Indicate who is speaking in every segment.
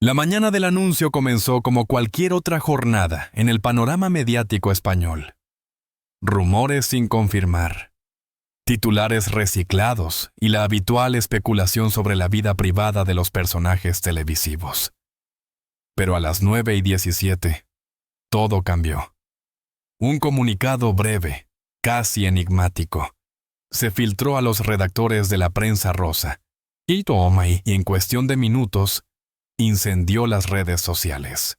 Speaker 1: La mañana del anuncio comenzó como cualquier otra jornada en el panorama mediático español. Rumores sin confirmar, titulares reciclados y la habitual especulación sobre la vida privada de los personajes televisivos. Pero a las 9:17, todo cambió. Un comunicado breve, casi enigmático, se filtró a los redactores de la prensa rosa y en cuestión de minutos, incendió las redes sociales.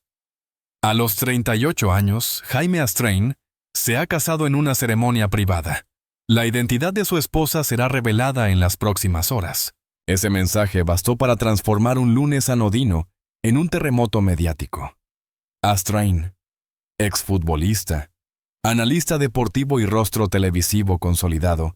Speaker 1: A los 38 años, Jaime Astrain se ha casado en una ceremonia privada. La identidad de su esposa será revelada en las próximas horas. Ese mensaje bastó para transformar un lunes anodino en un terremoto mediático. Astrain, exfutbolista, analista deportivo y rostro televisivo consolidado,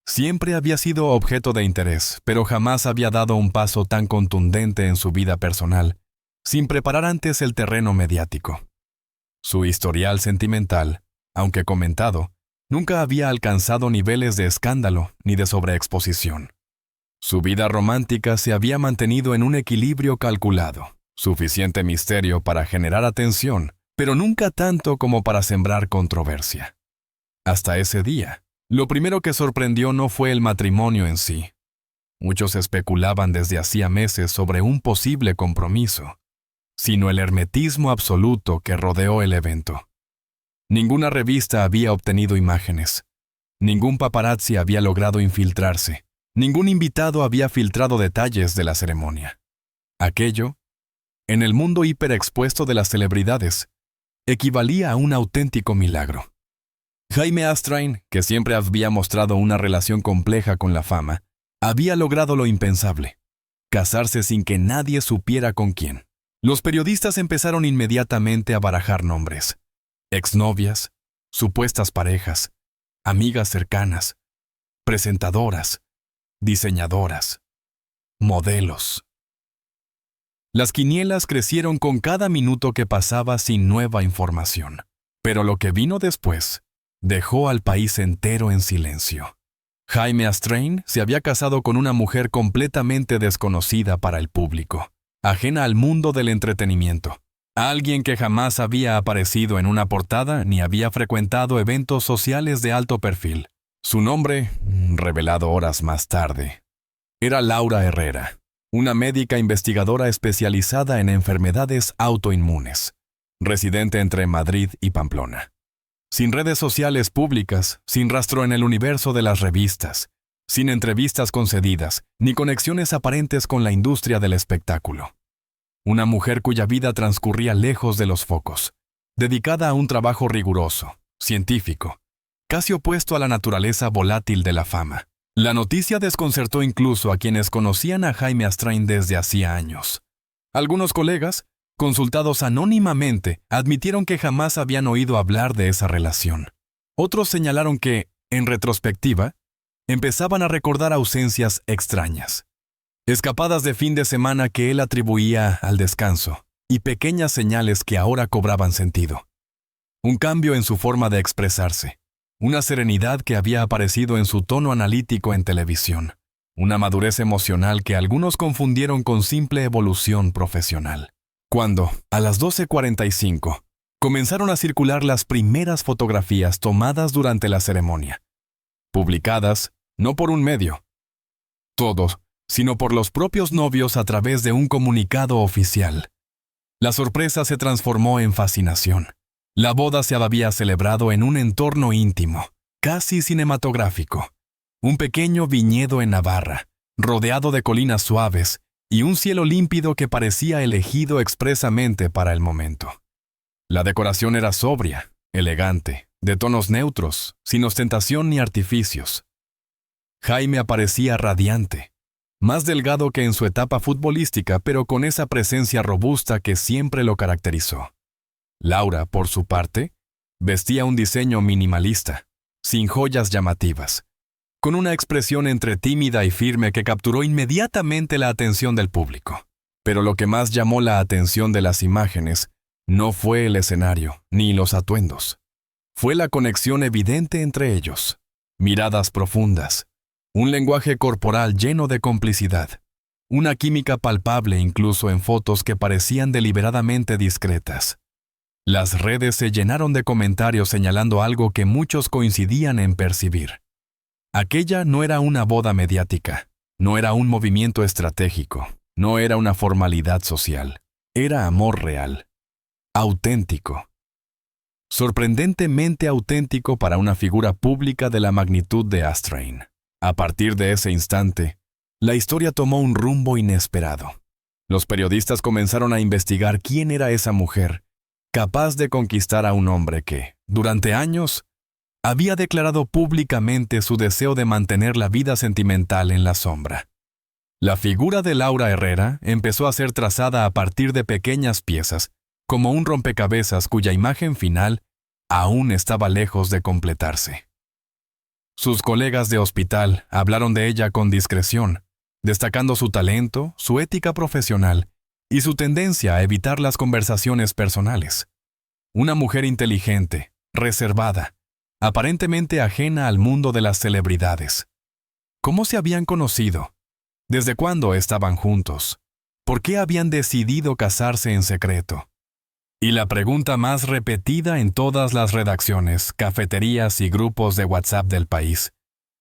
Speaker 1: siempre había sido objeto de interés, pero jamás había dado un paso tan contundente en su vida personal, sin preparar antes el terreno mediático. Su historial sentimental, aunque comentado, nunca había alcanzado niveles de escándalo ni de sobreexposición. Su vida romántica se había mantenido en un equilibrio calculado, suficiente misterio para generar atención, pero nunca tanto como para sembrar controversia. Hasta ese día, lo primero que sorprendió no fue el matrimonio en sí. Muchos especulaban desde hacía meses sobre un posible compromiso, sino el hermetismo absoluto que rodeó el evento. Ninguna revista había obtenido imágenes. Ningún paparazzi había logrado infiltrarse. Ningún invitado había filtrado detalles de la ceremonia. Aquello, en el mundo hiperexpuesto de las celebridades, equivalía a un auténtico milagro. Jaime Astrain, que siempre había mostrado una relación compleja con la fama, había logrado lo impensable: casarse sin que nadie supiera con quién. Los periodistas empezaron inmediatamente a barajar nombres: exnovias, supuestas parejas, amigas cercanas, presentadoras, diseñadoras, modelos. Las quinielas crecieron con cada minuto que pasaba sin nueva información. Pero lo que vino después dejó al país entero en silencio. Jaime Astrain se había casado con una mujer completamente desconocida para el público, ajena al mundo del entretenimiento. Alguien que jamás había aparecido en una portada ni había frecuentado eventos sociales de alto perfil. Su nombre, revelado horas más tarde, era Laura Herrera, una médica investigadora especializada en enfermedades autoinmunes, residente entre Madrid y Pamplona. Sin redes sociales públicas, sin rastro en el universo de las revistas, sin entrevistas concedidas, ni conexiones aparentes con la industria del espectáculo. Una mujer cuya vida transcurría lejos de los focos, dedicada a un trabajo riguroso, científico, casi opuesto a la naturaleza volátil de la fama. La noticia desconcertó incluso a quienes conocían a Jaime Astrain desde hacía años. Algunos colegas, consultados anónimamente, admitieron que jamás habían oído hablar de esa relación. Otros señalaron que, en retrospectiva, empezaban a recordar ausencias extrañas, escapadas de fin de semana que él atribuía al descanso, y pequeñas señales que ahora cobraban sentido. Un cambio en su forma de expresarse, una serenidad que había aparecido en su tono analítico en televisión, una madurez emocional que algunos confundieron con simple evolución profesional. Cuando, a las 12:45, comenzaron a circular las primeras fotografías tomadas durante la ceremonia, publicadas no por un medio, todos, sino por los propios novios a través de un comunicado oficial. La sorpresa se transformó en fascinación. La boda se había celebrado en un entorno íntimo, casi cinematográfico. Un pequeño viñedo en Navarra, rodeado de colinas suaves, y un cielo límpido que parecía elegido expresamente para el momento. La decoración era sobria, elegante, de tonos neutros, sin ostentación ni artificios. Jaime aparecía radiante, más delgado que en su etapa futbolística, pero con esa presencia robusta que siempre lo caracterizó. Laura, por su parte, vestía un diseño minimalista, sin joyas llamativas, con una expresión entre tímida y firme que capturó inmediatamente la atención del público. Pero lo que más llamó la atención de las imágenes no fue el escenario ni los atuendos. Fue la conexión evidente entre ellos, miradas profundas, un lenguaje corporal lleno de complicidad, una química palpable incluso en fotos que parecían deliberadamente discretas. Las redes se llenaron de comentarios señalando algo que muchos coincidían en percibir. Aquella no era una boda mediática, no era un movimiento estratégico, no era una formalidad social, era amor real, auténtico. Sorprendentemente auténtico para una figura pública de la magnitud de Astrain. A partir de ese instante, la historia tomó un rumbo inesperado. Los periodistas comenzaron a investigar quién era esa mujer, capaz de conquistar a un hombre que, durante años, había declarado públicamente su deseo de mantener la vida sentimental en la sombra. La figura de Laura Herrera empezó a ser trazada a partir de pequeñas piezas, como un rompecabezas cuya imagen final aún estaba lejos de completarse. Sus colegas de hospital hablaron de ella con discreción, destacando su talento, su ética profesional y su tendencia a evitar las conversaciones personales. Una mujer inteligente, reservada, aparentemente ajena al mundo de las celebridades. ¿Cómo se habían conocido? ¿Desde cuándo estaban juntos? ¿Por qué habían decidido casarse en secreto? Y la pregunta más repetida en todas las redacciones, cafeterías y grupos de WhatsApp del país: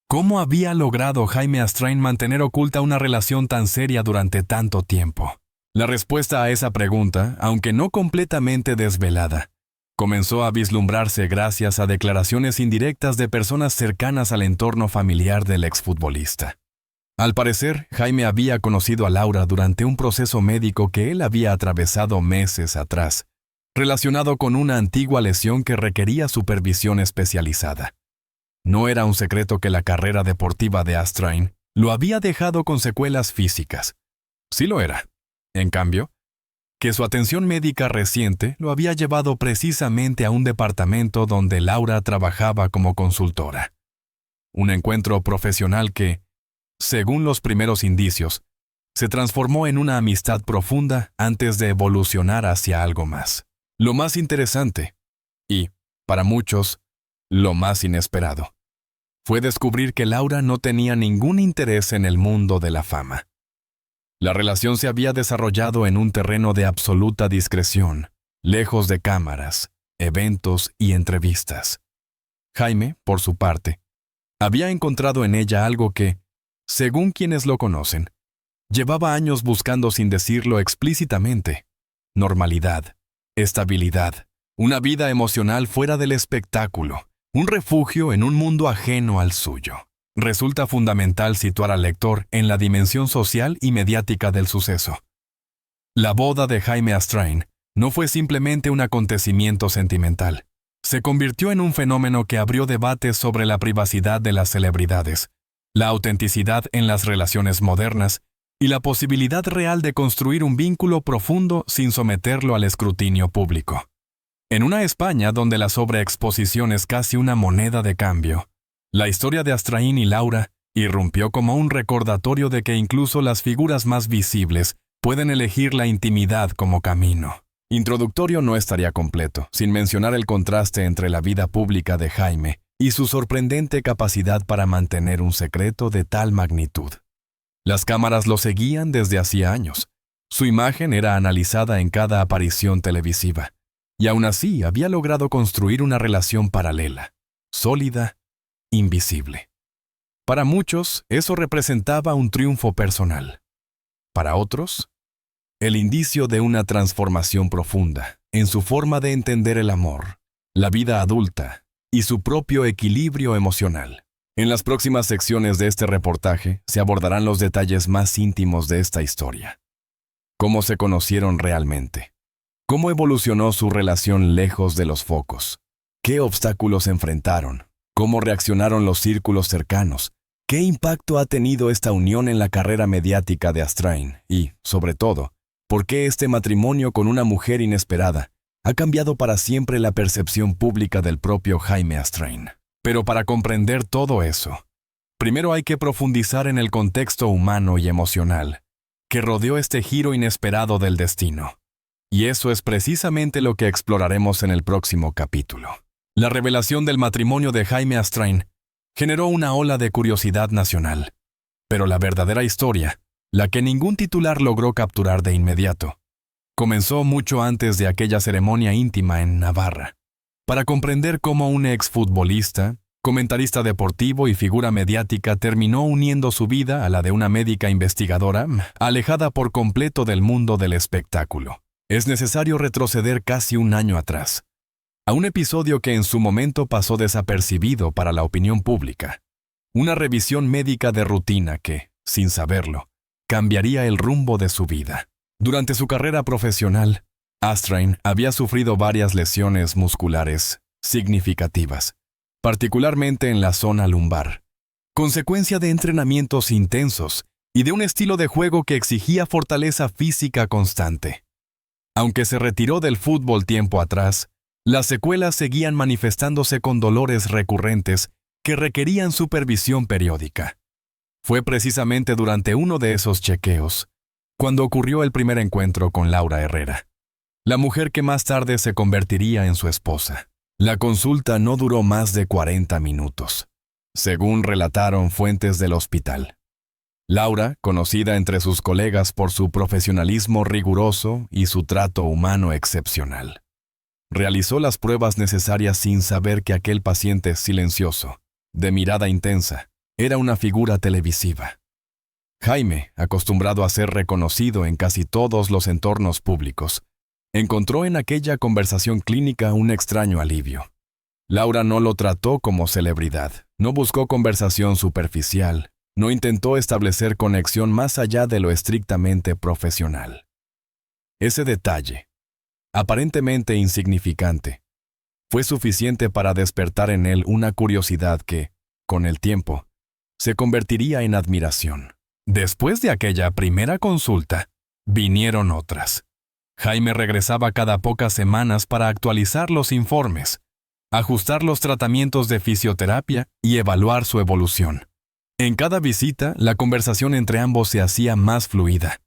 Speaker 1: ¿cómo había logrado Jaime Astrain mantener oculta una relación tan seria durante tanto tiempo? La respuesta a esa pregunta, aunque no completamente desvelada, comenzó a vislumbrarse gracias a declaraciones indirectas de personas cercanas al entorno familiar del exfutbolista. Al parecer, Jaime había conocido a Laura durante un proceso médico que él había atravesado meses atrás, relacionado con una antigua lesión que requería supervisión especializada. No era un secreto que la carrera deportiva de Astrain lo había dejado con secuelas físicas. Sí lo era. En cambio, que su atención médica reciente lo había llevado precisamente a un departamento donde Laura trabajaba como consultora. Un encuentro profesional que, según los primeros indicios, se transformó en una amistad profunda antes de evolucionar hacia algo más. Lo más interesante, y, para muchos, lo más inesperado, fue descubrir que Laura no tenía ningún interés en el mundo de la fama. La relación se había desarrollado en un terreno de absoluta discreción, lejos de cámaras, eventos y entrevistas. Jaime, por su parte, había encontrado en ella algo que, según quienes lo conocen, llevaba años buscando sin decirlo explícitamente: normalidad, estabilidad, una vida emocional fuera del espectáculo, un refugio en un mundo ajeno al suyo. Resulta fundamental situar al lector en la dimensión social y mediática del suceso. La boda de Jaime Astrain no fue simplemente un acontecimiento sentimental. Se convirtió en un fenómeno que abrió debates sobre la privacidad de las celebridades, la autenticidad en las relaciones modernas y la posibilidad real de construir un vínculo profundo sin someterlo al escrutinio público. En una España donde la sobreexposición es casi una moneda de cambio, la historia de Astrain y Laura irrumpió como un recordatorio de que incluso las figuras más visibles pueden elegir la intimidad como camino. Introductorio no estaría completo, sin mencionar el contraste entre la vida pública de Jaime y su sorprendente capacidad para mantener un secreto de tal magnitud. Las cámaras lo seguían desde hacía años. Su imagen era analizada en cada aparición televisiva, y aún así había logrado construir una relación paralela, sólida, invisible. Para muchos, eso representaba un triunfo personal. Para otros, el indicio de una transformación profunda en su forma de entender el amor, la vida adulta y su propio equilibrio emocional. En las próximas secciones de este reportaje se abordarán los detalles más íntimos de esta historia. Cómo se conocieron realmente. Cómo evolucionó su relación lejos de los focos. Qué obstáculos enfrentaron. Cómo reaccionaron los círculos cercanos. Qué impacto ha tenido esta unión en la carrera mediática de Astrain y, sobre todo, por qué este matrimonio con una mujer inesperada ha cambiado para siempre la percepción pública del propio Jaime Astrain. Pero para comprender todo eso, primero hay que profundizar en el contexto humano y emocional que rodeó este giro inesperado del destino. Y eso es precisamente lo que exploraremos en el próximo capítulo. La revelación del matrimonio de Jaime Astrain generó una ola de curiosidad nacional, pero la verdadera historia la que ningún titular logró capturar de inmediato. Comenzó mucho antes de aquella ceremonia íntima en Navarra. Para comprender cómo un exfutbolista, comentarista deportivo y figura mediática terminó uniendo su vida a la de una médica investigadora, alejada por completo del mundo del espectáculo, es necesario retroceder casi un año atrás, a un episodio que en su momento pasó desapercibido para la opinión pública. Una revisión médica de rutina que, sin saberlo, cambiaría el rumbo de su vida. Durante su carrera profesional, Astrain había sufrido varias lesiones musculares significativas, particularmente en la zona lumbar, consecuencia de entrenamientos intensos y de un estilo de juego que exigía fortaleza física constante. Aunque se retiró del fútbol tiempo atrás, las secuelas seguían manifestándose con dolores recurrentes que requerían supervisión periódica. Fue precisamente durante uno de esos chequeos cuando ocurrió el primer encuentro con Laura Herrera, la mujer que más tarde se convertiría en su esposa. La consulta no duró más de 40 minutos, según relataron fuentes del hospital. Laura, conocida entre sus colegas por su profesionalismo riguroso y su trato humano excepcional, realizó las pruebas necesarias sin saber que aquel paciente silencioso, de mirada intensa, era una figura televisiva. Jaime, acostumbrado a ser reconocido en casi todos los entornos públicos, encontró en aquella conversación clínica un extraño alivio. Laura no lo trató como celebridad, no buscó conversación superficial, no intentó establecer conexión más allá de lo estrictamente profesional. Ese detalle, aparentemente insignificante, fue suficiente para despertar en él una curiosidad que, con el tiempo, se convertiría en admiración. Después de aquella primera consulta, vinieron otras. Jaime regresaba cada pocas semanas para actualizar los informes, ajustar los tratamientos de fisioterapia y evaluar su evolución. En cada visita, la conversación entre ambos se hacía más fluida.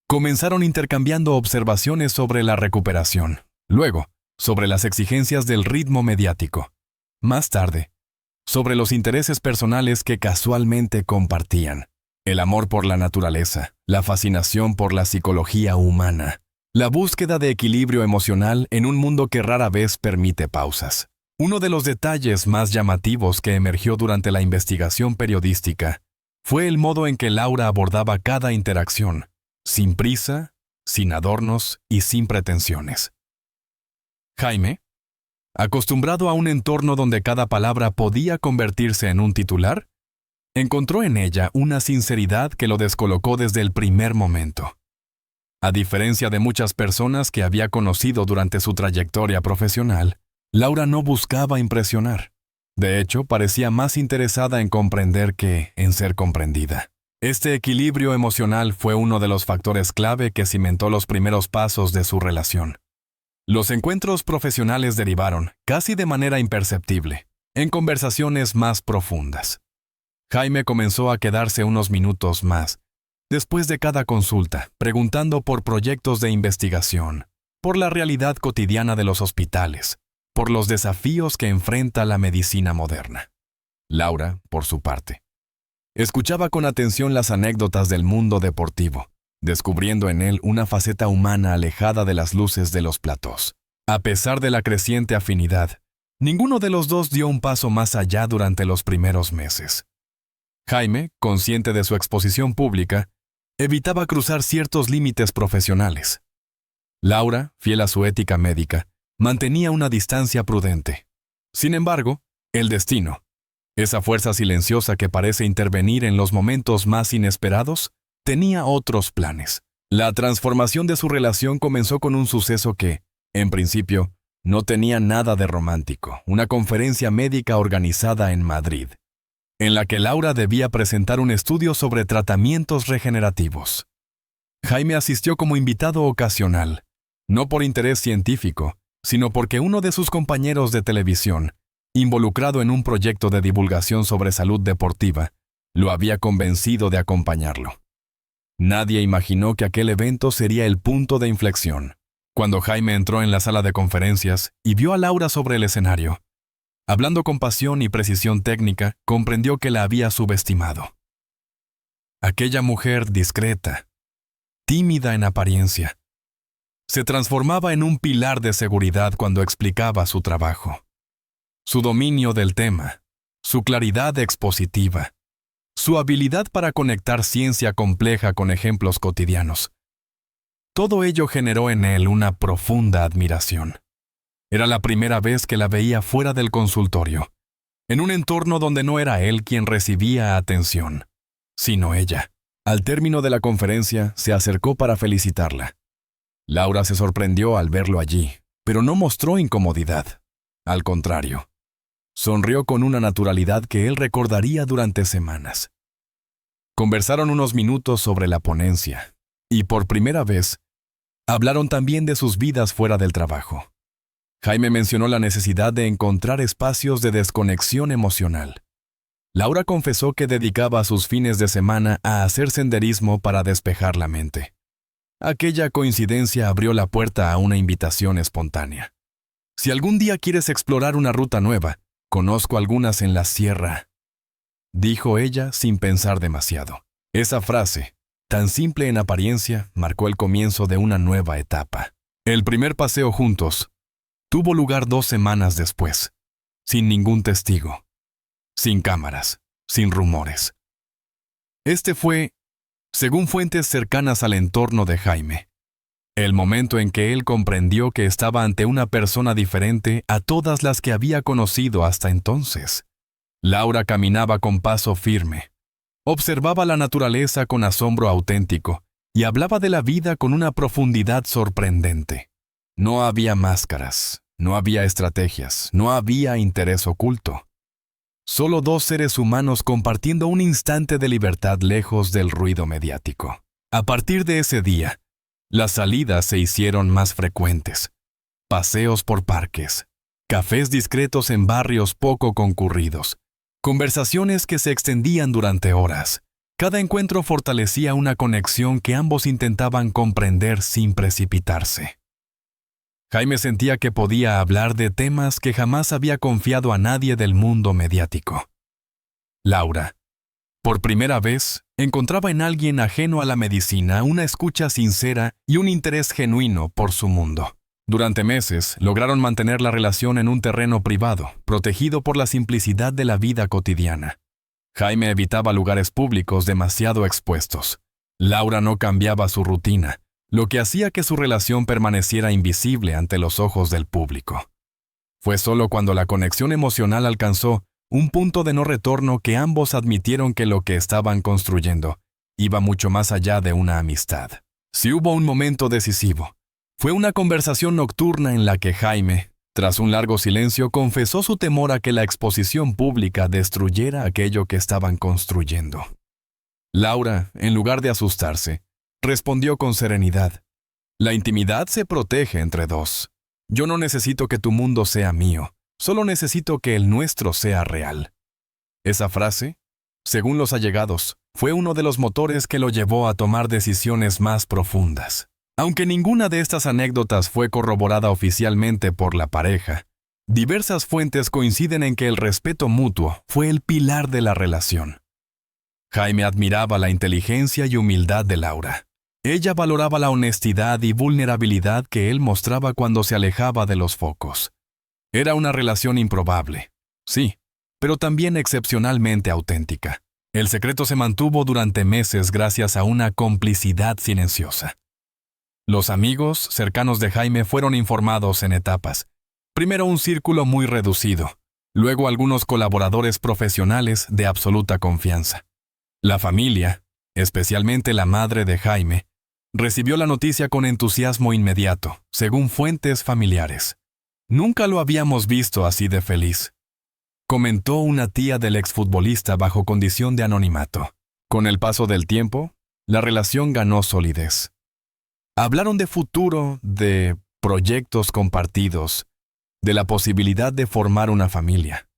Speaker 1: Comenzaron intercambiando observaciones sobre la recuperación, luego, sobre las exigencias del ritmo mediático. Más tarde, sobre los intereses personales que casualmente compartían. El amor por la naturaleza, la fascinación por la psicología humana, la búsqueda de equilibrio emocional en un mundo que rara vez permite pausas. Uno de los detalles más llamativos que emergió durante la investigación periodística fue el modo en que Laura abordaba cada interacción, sin prisa, sin adornos y sin pretensiones. Jaime, acostumbrado a un entorno donde cada palabra podía convertirse en un titular, encontró en ella una sinceridad que lo descolocó desde el primer momento. A diferencia de muchas personas que había conocido durante su trayectoria profesional, Laura no buscaba impresionar. De hecho, parecía más interesada en comprender que en ser comprendida. Este equilibrio emocional fue uno de los factores clave que cimentó los primeros pasos de su relación. Los encuentros profesionales derivaron, casi de manera imperceptible, en conversaciones más profundas. Jaime comenzó a quedarse unos minutos más, después de cada consulta, preguntando por proyectos de investigación, por la realidad cotidiana de los hospitales, por los desafíos que enfrenta la medicina moderna. Laura, por su parte, escuchaba con atención las anécdotas del mundo deportivo, descubriendo en él una faceta humana alejada de las luces de los platós. A pesar de la creciente afinidad, ninguno de los dos dio un paso más allá durante los primeros meses. Jaime, consciente de su exposición pública, evitaba cruzar ciertos límites profesionales. Laura, fiel a su ética médica, mantenía una distancia prudente. Sin embargo, el destino, esa fuerza silenciosa que parece intervenir en los momentos más inesperados, tenía otros planes. La transformación de su relación comenzó con un suceso que, en principio, no tenía nada de romántico, una conferencia médica organizada en Madrid, en la que Laura debía presentar un estudio sobre tratamientos regenerativos. Jaime asistió como invitado ocasional, no por interés científico, sino porque uno de sus compañeros de televisión, involucrado en un proyecto de divulgación sobre salud deportiva, lo había convencido de acompañarlo. Nadie imaginó que aquel evento sería el punto de inflexión. Cuando Jaime entró en la sala de conferencias y vio a Laura sobre el escenario, hablando con pasión y precisión técnica, comprendió que la había subestimado. Aquella mujer discreta, tímida en apariencia, se transformaba en un pilar de seguridad cuando explicaba su trabajo. Su dominio del tema, su claridad expositiva, su habilidad para conectar ciencia compleja con ejemplos cotidianos. Todo ello generó en él una profunda admiración. Era la primera vez que la veía fuera del consultorio, en un entorno donde no era él quien recibía atención, sino ella. Al término de la conferencia, se acercó para felicitarla. Laura se sorprendió al verlo allí, pero no mostró incomodidad. Al contrario, sonrió con una naturalidad que él recordaría durante semanas. Conversaron unos minutos sobre la ponencia, y por primera vez, hablaron también de sus vidas fuera del trabajo. Jaime mencionó la necesidad de encontrar espacios de desconexión emocional. Laura confesó que dedicaba sus fines de semana a hacer senderismo para despejar la mente. Aquella coincidencia abrió la puerta a una invitación espontánea. Si algún día quieres explorar una ruta nueva, conozco algunas en la sierra, dijo ella sin pensar demasiado. Esa frase, tan simple en apariencia, marcó el comienzo de una nueva etapa. El primer paseo juntos tuvo lugar 2 semanas después, sin ningún testigo, sin cámaras, sin rumores. Este fue, según fuentes cercanas al entorno de Jaime, el momento en que él comprendió que estaba ante una persona diferente a todas las que había conocido hasta entonces. Laura caminaba con paso firme, observaba la naturaleza con asombro auténtico y hablaba de la vida con una profundidad sorprendente. No había máscaras, no había estrategias, no había interés oculto. Solo 2 seres humanos compartiendo un instante de libertad lejos del ruido mediático. A partir de ese día, las salidas se hicieron más frecuentes. Paseos por parques, cafés discretos en barrios poco concurridos, conversaciones que se extendían durante horas. Cada encuentro fortalecía una conexión que ambos intentaban comprender sin precipitarse. Jaime sentía que podía hablar de temas que jamás había confiado a nadie del mundo mediático. Laura, por primera vez, encontraba en alguien ajeno a la medicina una escucha sincera y un interés genuino por su mundo. Durante meses, lograron mantener la relación en un terreno privado, protegido por la simplicidad de la vida cotidiana. Jaime evitaba lugares públicos demasiado expuestos. Laura no cambiaba su rutina, lo que hacía que su relación permaneciera invisible ante los ojos del público. Fue solo cuando la conexión emocional alcanzó un punto de no retorno que ambos admitieron que lo que estaban construyendo iba mucho más allá de una amistad. Si hubo un momento decisivo, fue una conversación nocturna en la que Jaime, tras un largo silencio, confesó su temor a que la exposición pública destruyera aquello que estaban construyendo. Laura, en lugar de asustarse, respondió con serenidad: «La intimidad se protege entre 2. Yo no necesito que tu mundo sea mío, solo necesito que el nuestro sea real». Esa frase, según los allegados, fue uno de los motores que lo llevó a tomar decisiones más profundas. Aunque ninguna de estas anécdotas fue corroborada oficialmente por la pareja, diversas fuentes coinciden en que el respeto mutuo fue el pilar de la relación. Jaime admiraba la inteligencia y humildad de Laura. Ella valoraba la honestidad y vulnerabilidad que él mostraba cuando se alejaba de los focos. Era una relación improbable, sí, pero también excepcionalmente auténtica. El secreto se mantuvo durante meses gracias a una complicidad silenciosa. Los amigos cercanos de Jaime fueron informados en etapas. Primero un círculo muy reducido, luego algunos colaboradores profesionales de absoluta confianza. La familia, especialmente la madre de Jaime, recibió la noticia con entusiasmo inmediato, según fuentes familiares. «Nunca lo habíamos visto así de feliz», comentó una tía del exfutbolista bajo condición de anonimato. Con el paso del tiempo, la relación ganó solidez. Hablaron de futuro, de proyectos compartidos, de la posibilidad de formar una familia.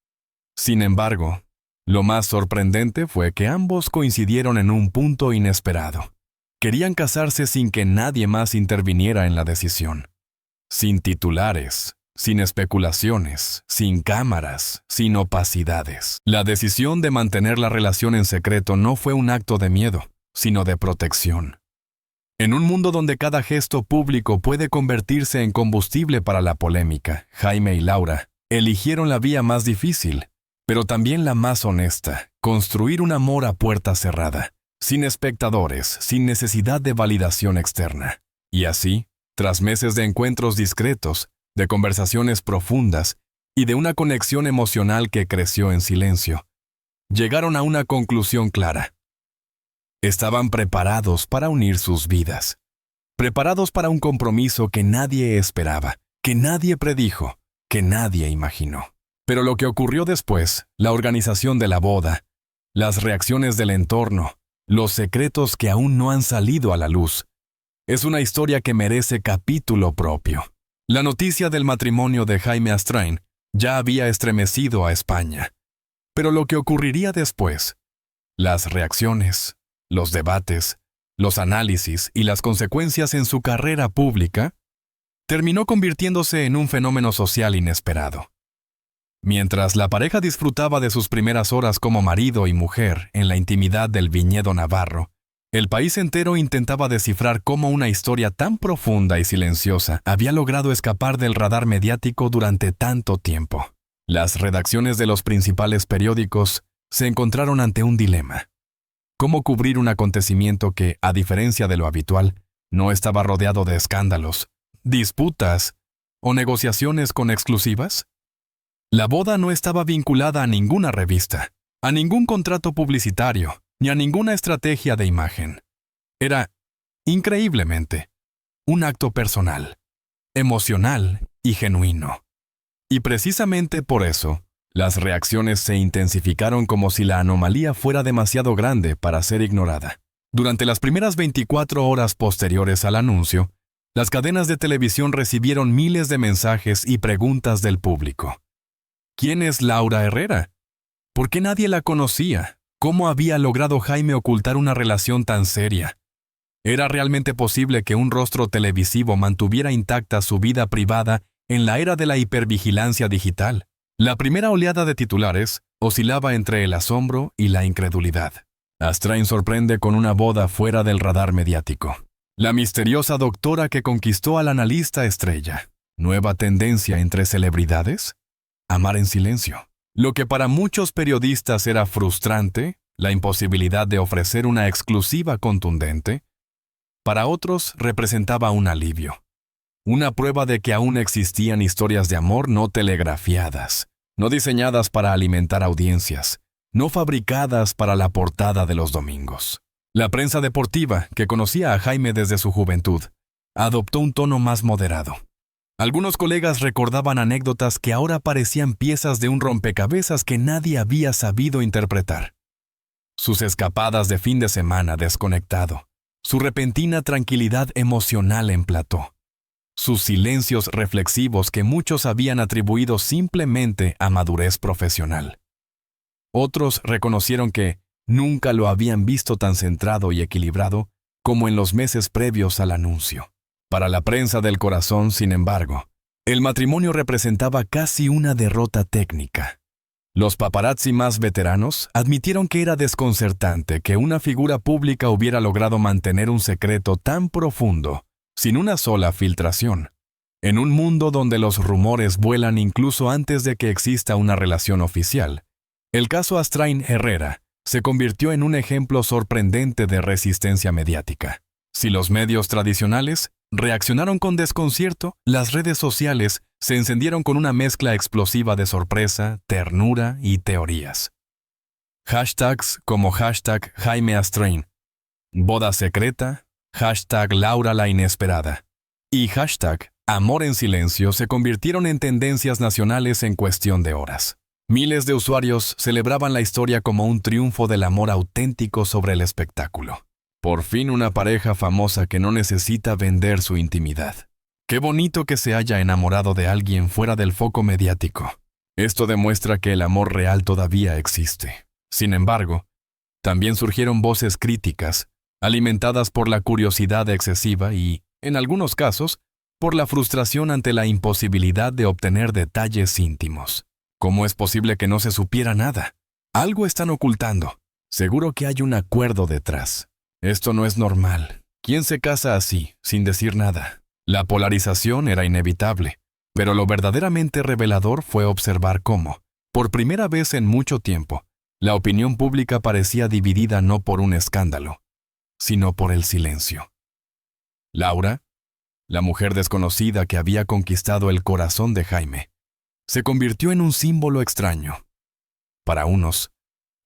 Speaker 1: Sin embargo, lo más sorprendente fue que ambos coincidieron en un punto inesperado. Querían casarse sin que nadie más interviniera en la decisión. Sin titulares, sin especulaciones, sin cámaras, sin opacidades. La decisión de mantener la relación en secreto no fue un acto de miedo, sino de protección. En un mundo donde cada gesto público puede convertirse en combustible para la polémica, Jaime y Laura eligieron la vía más difícil, pero también la más honesta: construir un amor a puerta cerrada, sin espectadores, sin necesidad de validación externa. Y así, tras meses de encuentros discretos, de conversaciones profundas y de una conexión emocional que creció en silencio, llegaron a una conclusión clara. Estaban preparados para unir sus vidas, preparados para un compromiso que nadie esperaba, que nadie predijo, que nadie imaginó. Pero lo que ocurrió después, la organización de la boda, las reacciones del entorno, los secretos que aún no han salido a la luz, es una historia que merece capítulo propio. La noticia del matrimonio de Jaime Astrain ya había estremecido a España. Pero lo que ocurriría después, las reacciones, los debates, los análisis y las consecuencias en su carrera pública, terminó convirtiéndose en un fenómeno social inesperado. Mientras la pareja disfrutaba de sus primeras horas como marido y mujer en la intimidad del viñedo navarro, el país entero intentaba descifrar cómo una historia tan profunda y silenciosa había logrado escapar del radar mediático durante tanto tiempo. Las redacciones de los principales periódicos se encontraron ante un dilema: ¿cómo cubrir un acontecimiento que, a diferencia de lo habitual, no estaba rodeado de escándalos, disputas o negociaciones con exclusivas? La boda no estaba vinculada a ninguna revista, a ningún contrato publicitario, ni a ninguna estrategia de imagen. Era, increíblemente, un acto personal, emocional y genuino. Y precisamente por eso, las reacciones se intensificaron como si la anomalía fuera demasiado grande para ser ignorada. Durante las primeras 24 horas posteriores al anuncio, las cadenas de televisión recibieron miles de mensajes y preguntas del público. ¿Quién es Laura Herrera? ¿Por qué nadie la conocía? ¿Cómo había logrado Jaime ocultar una relación tan seria? ¿Era realmente posible que un rostro televisivo mantuviera intacta su vida privada en la era de la hipervigilancia digital? La primera oleada de titulares oscilaba entre el asombro y la incredulidad. Astrain sorprende con una boda fuera del radar mediático. La misteriosa doctora que conquistó al analista estrella. ¿Nueva tendencia entre celebridades? Amar en silencio. Lo que para muchos periodistas era frustrante, la imposibilidad de ofrecer una exclusiva contundente, para otros representaba un alivio. Una prueba de que aún existían historias de amor no telegrafiadas, no diseñadas para alimentar audiencias, no fabricadas para la portada de los domingos. La prensa deportiva, que conocía a Jaime desde su juventud, adoptó un tono más moderado. Algunos colegas recordaban anécdotas que ahora parecían piezas de un rompecabezas que nadie había sabido interpretar. Sus escapadas de fin de semana desconectado, su repentina tranquilidad emocional en plató, sus silencios reflexivos que muchos habían atribuido simplemente a madurez profesional. Otros reconocieron que nunca lo habían visto tan centrado y equilibrado como en los meses previos al anuncio. Para la prensa del corazón, sin embargo, el matrimonio representaba casi una derrota técnica. Los paparazzi más veteranos admitieron que era desconcertante que una figura pública hubiera logrado mantener un secreto tan profundo, sin una sola filtración. En un mundo donde los rumores vuelan incluso antes de que exista una relación oficial, el caso Astrain Herrera se convirtió en un ejemplo sorprendente de resistencia mediática. Si los medios tradicionales reaccionaron con desconcierto, las redes sociales se encendieron con una mezcla explosiva de sorpresa, ternura y teorías. Hashtags como hashtag Jaime Astrain, boda secreta, hashtag Laura la inesperada y hashtag Amor en silencio se convirtieron en tendencias nacionales en cuestión de horas. Miles de usuarios celebraban la historia como un triunfo del amor auténtico sobre el espectáculo. Por fin una pareja famosa que no necesita vender su intimidad. Qué bonito que se haya enamorado de alguien fuera del foco mediático. Esto demuestra que el amor real todavía existe. Sin embargo, también surgieron voces críticas, alimentadas por la curiosidad excesiva y, en algunos casos, por la frustración ante la imposibilidad de obtener detalles íntimos. ¿Cómo es posible que no se supiera nada? Algo están ocultando. Seguro que hay un acuerdo detrás. Esto no es normal. ¿Quién se casa así, sin decir nada? La polarización era inevitable, pero lo verdaderamente revelador fue observar cómo, por primera vez en mucho tiempo, la opinión pública parecía dividida no por un escándalo, sino por el silencio. Laura, la mujer desconocida que había conquistado el corazón de Jaime, se convirtió en un símbolo extraño. Para unos,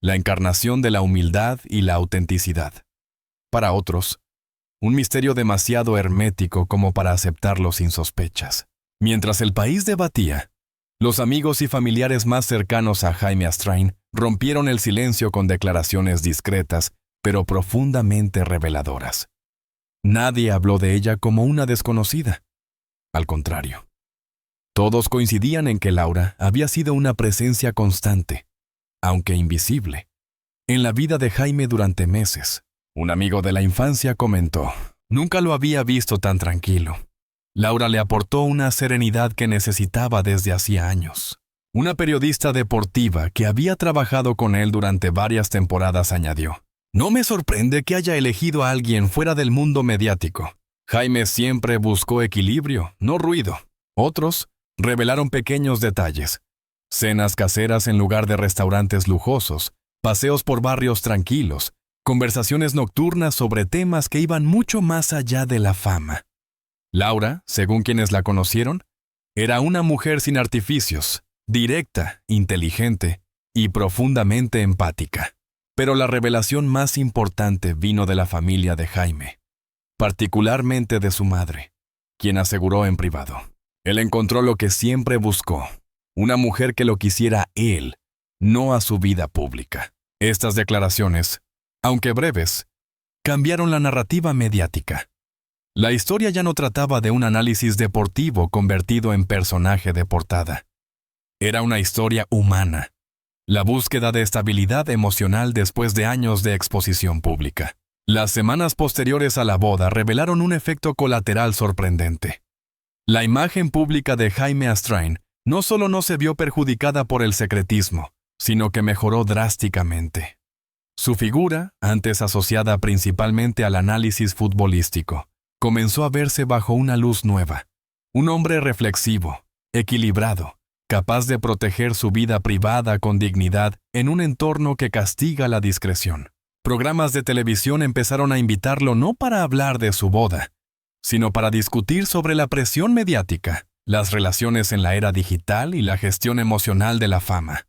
Speaker 1: la encarnación de la humildad y la autenticidad. Para otros, un misterio demasiado hermético como para aceptarlo sin sospechas. Mientras el país debatía, los amigos y familiares más cercanos a Jaime Astrain rompieron el silencio con declaraciones discretas, pero profundamente reveladoras. Nadie habló de ella como una desconocida. Al contrario, todos coincidían en que Laura había sido una presencia constante, aunque invisible, en la vida de Jaime durante meses. Un amigo de la infancia comentó: «Nunca lo había visto tan tranquilo». Laura le aportó una serenidad que necesitaba desde hacía años. Una periodista deportiva que había trabajado con él durante varias temporadas añadió: «No me sorprende que haya elegido a alguien fuera del mundo mediático. Jaime siempre buscó equilibrio, no ruido». Otros revelaron pequeños detalles: cenas caseras en lugar de restaurantes lujosos, paseos por barrios tranquilos, conversaciones nocturnas sobre temas que iban mucho más allá de la fama. Laura, según quienes la conocieron, era una mujer sin artificios, directa, inteligente y profundamente empática. Pero la revelación más importante vino de la familia de Jaime, particularmente de su madre, quien aseguró en privado: «Él encontró lo que siempre buscó, una mujer que lo quisiera él, no a su vida pública». Estas declaraciones, aunque breves, cambiaron la narrativa mediática. La historia ya no trataba de un análisis deportivo convertido en personaje de portada. Era una historia humana, la búsqueda de estabilidad emocional después de años de exposición pública. Las semanas posteriores a la boda revelaron un efecto colateral sorprendente. La imagen pública de Jaime Astrain no solo no se vio perjudicada por el secretismo, sino que mejoró drásticamente. Su figura, antes asociada principalmente al análisis futbolístico, comenzó a verse bajo una luz nueva. Un hombre reflexivo, equilibrado, capaz de proteger su vida privada con dignidad en un entorno que castiga la discreción. Programas de televisión empezaron a invitarlo no para hablar de su boda, sino para discutir sobre la presión mediática, las relaciones en la era digital y la gestión emocional de la fama.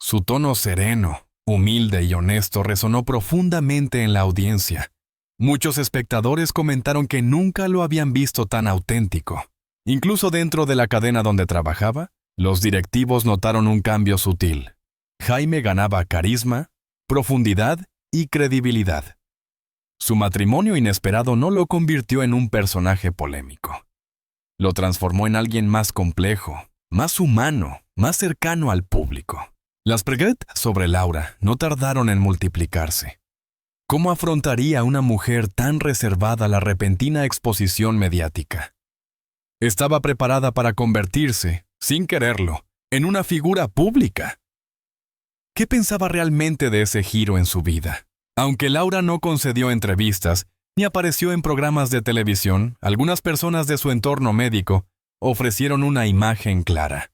Speaker 1: Su tono sereno, humilde y honesto resonó profundamente en la audiencia. Muchos espectadores comentaron que nunca lo habían visto tan auténtico. Incluso dentro de la cadena donde trabajaba, los directivos notaron un cambio sutil. Jaime ganaba carisma, profundidad y credibilidad. Su matrimonio inesperado no lo convirtió en un personaje polémico. Lo transformó en alguien más complejo, más humano, más cercano al público. Las preguntas sobre Laura no tardaron en multiplicarse. ¿Cómo afrontaría una mujer tan reservada la repentina exposición mediática? Estaba preparada para convertirse, sin quererlo, en una figura pública. ¿Qué pensaba realmente de ese giro en su vida? Aunque Laura no concedió entrevistas ni apareció en programas de televisión, algunas personas de su entorno médico ofrecieron una imagen clara.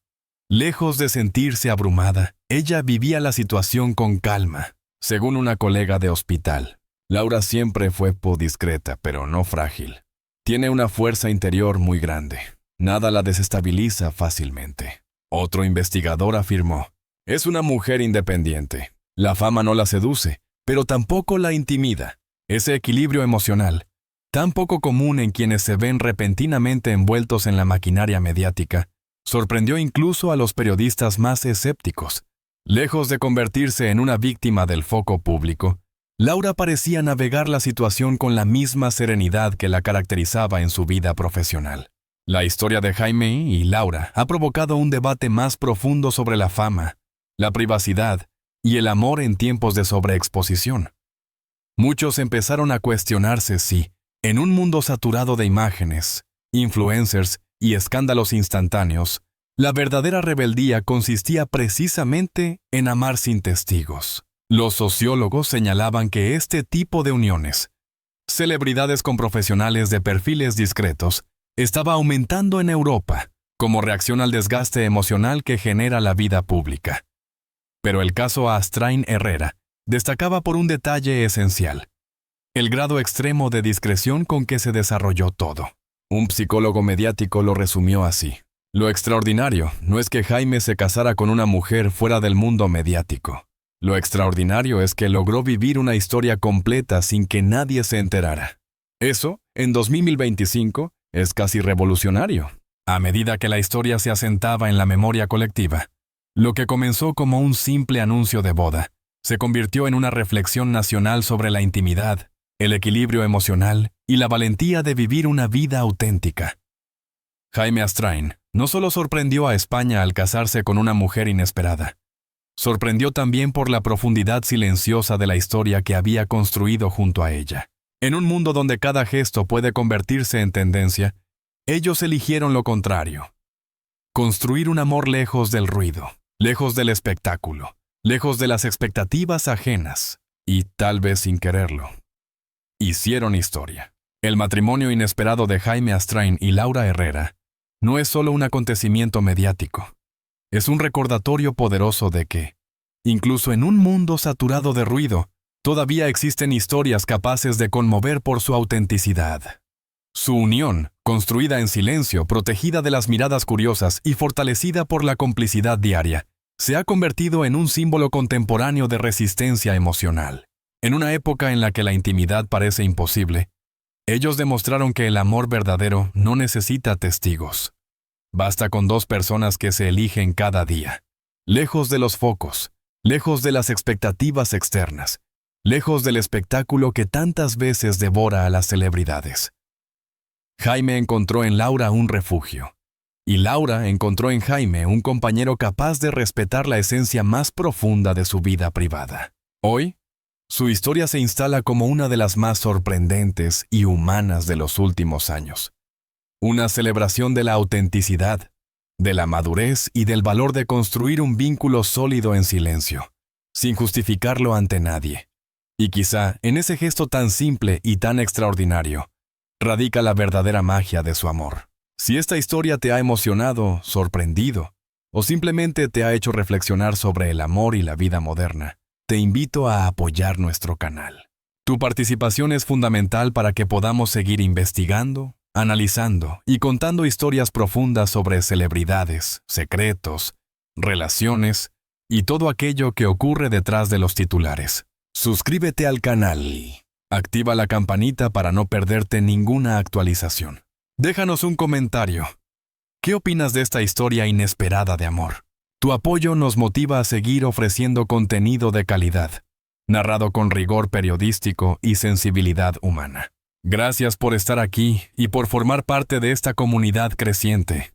Speaker 1: Lejos de sentirse abrumada, ella vivía la situación con calma. Según una colega de hospital, Laura siempre fue discreta, pero no frágil. Tiene una fuerza interior muy grande. Nada la desestabiliza fácilmente. Otro investigador afirmó: es una mujer independiente. La fama no la seduce, pero tampoco la intimida. Ese equilibrio emocional, tan poco común en quienes se ven repentinamente envueltos en la maquinaria mediática, sorprendió incluso a los periodistas más escépticos. Lejos de convertirse en una víctima del foco público, Laura parecía navegar la situación con la misma serenidad que la caracterizaba en su vida profesional. La historia de Jaime y Laura ha provocado un debate más profundo sobre la fama, la privacidad y el amor en tiempos de sobreexposición. Muchos empezaron a cuestionarse si, en un mundo saturado de imágenes, influencers y escándalos instantáneos, la verdadera rebeldía consistía precisamente en amar sin testigos. Los sociólogos señalaban que este tipo de uniones, celebridades con profesionales de perfiles discretos, estaba aumentando en Europa como reacción al desgaste emocional que genera la vida pública. Pero el caso Astrain Herrera destacaba por un detalle esencial: el grado extremo de discreción con que se desarrolló todo. Un psicólogo mediático lo resumió así: lo extraordinario no es que Jaime se casara con una mujer fuera del mundo mediático. Lo extraordinario es que logró vivir una historia completa sin que nadie se enterara. Eso, en 2025, es casi revolucionario. A medida que la historia se asentaba en la memoria colectiva, lo que comenzó como un simple anuncio de boda se convirtió en una reflexión nacional sobre la intimidad, el equilibrio emocional y la valentía de vivir una vida auténtica. Jaime Astrain no solo sorprendió a España al casarse con una mujer inesperada, sorprendió también por la profundidad silenciosa de la historia que había construido junto a ella. En un mundo donde cada gesto puede convertirse en tendencia, ellos eligieron lo contrario: construir un amor lejos del ruido, lejos del espectáculo, lejos de las expectativas ajenas, y tal vez sin quererlo, hicieron historia. El matrimonio inesperado de Jaime Astrain y Laura Herrera no es solo un acontecimiento mediático, es un recordatorio poderoso de que, incluso en un mundo saturado de ruido, todavía existen historias capaces de conmover por su autenticidad. Su unión, construida en silencio, protegida de las miradas curiosas y fortalecida por la complicidad diaria, se ha convertido en un símbolo contemporáneo de resistencia emocional. En una época en la que la intimidad parece imposible, ellos demostraron que el amor verdadero no necesita testigos. Basta con dos personas que se eligen cada día, lejos de los focos, lejos de las expectativas externas, lejos del espectáculo que tantas veces devora a las celebridades. Jaime encontró en Laura un refugio, y Laura encontró en Jaime un compañero capaz de respetar la esencia más profunda de su vida privada. Hoy, su historia se instala como una de las más sorprendentes y humanas de los últimos años. Una celebración de la autenticidad, de la madurez y del valor de construir un vínculo sólido en silencio, sin justificarlo ante nadie. Y quizá en ese gesto tan simple y tan extraordinario radica la verdadera magia de su amor. Si esta historia te ha emocionado, sorprendido, o simplemente te ha hecho reflexionar sobre el amor y la vida moderna, te invito a apoyar nuestro canal. Tu participación es fundamental para que podamos seguir investigando, analizando y contando historias profundas sobre celebridades, secretos, relaciones y todo aquello que ocurre detrás de los titulares. Suscríbete al canal. Activa la campanita para no perderte ninguna actualización. Déjanos un comentario. ¿Qué opinas de esta historia inesperada de amor? Tu apoyo nos motiva a seguir ofreciendo contenido de calidad, narrado con rigor periodístico y sensibilidad humana. Gracias por estar aquí y por formar parte de esta comunidad creciente.